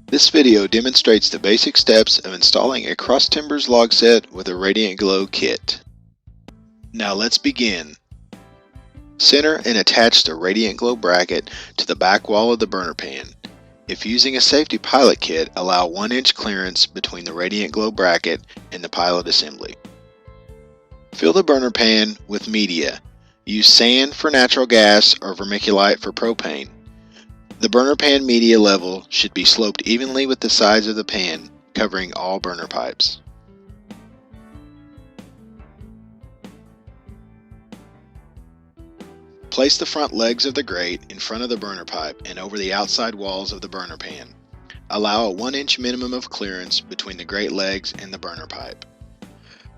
This video demonstrates the basic steps of installing a Cross Timbers log set with a Radiant Glow kit. Now let's begin. Center and attach the Radiant Glow bracket to the back wall of the burner pan. If using a safety pilot kit, allow 1-inch clearance between the Radiant Glow bracket and the pilot assembly. Fill the burner pan with media. Use sand for natural gas or vermiculite for propane. The burner pan media level should be sloped evenly with the sides of the pan, covering all burner pipes. Place the front legs of the grate in front of the burner pipe and over the outside walls of the burner pan. Allow a 1-inch minimum of clearance between the grate legs and the burner pipe.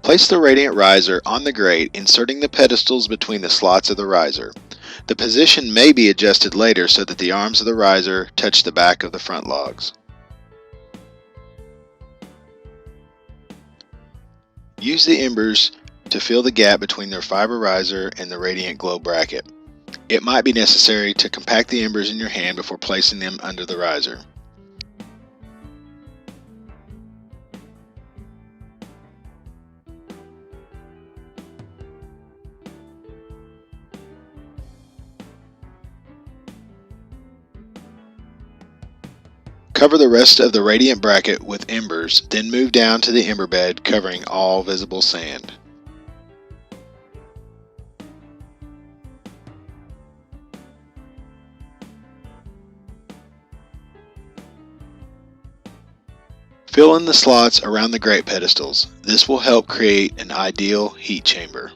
Place the radiant riser on the grate, inserting the pedestals between the slots of the riser. The position may be adjusted later so that the arms of the riser touch the back of the front logs. Use the embers to fill the gap between the fiber riser and the Radiant Glow bracket. It might be necessary to compact the embers in your hand before placing them under the riser. Cover the rest of the radiant bracket with embers, then move down to the ember bed covering all visible sand. Fill in the slots around the grate pedestals. This will help create an ideal heat chamber.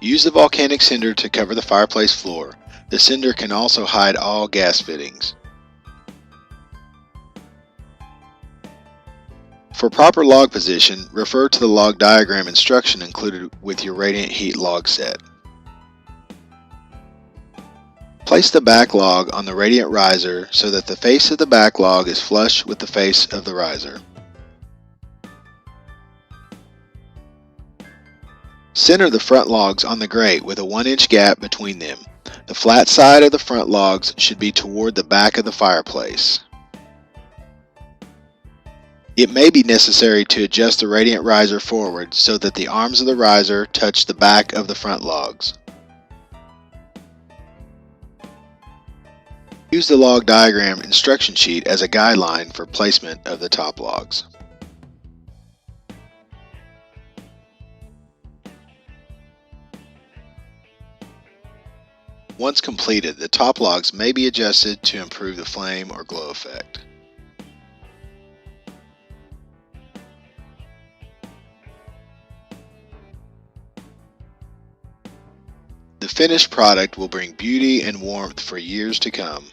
Use the volcanic cinder to cover the fireplace floor. The cinder can also hide all gas fittings. For proper log position, refer to the log diagram instruction included with your Radiant Heat log set. Place the back log on the radiant riser so that the face of the back log is flush with the face of the riser. Center the front logs on the grate with a 1-inch gap between them. The flat side of the front logs should be toward the back of the fireplace. It may be necessary to adjust the radiant riser forward so that the arms of the riser touch the back of the front logs. Use the log diagram instruction sheet as a guideline for placement of the top logs. Once completed, the top logs may be adjusted to improve the flame or glow effect. The finished product will bring beauty and warmth for years to come.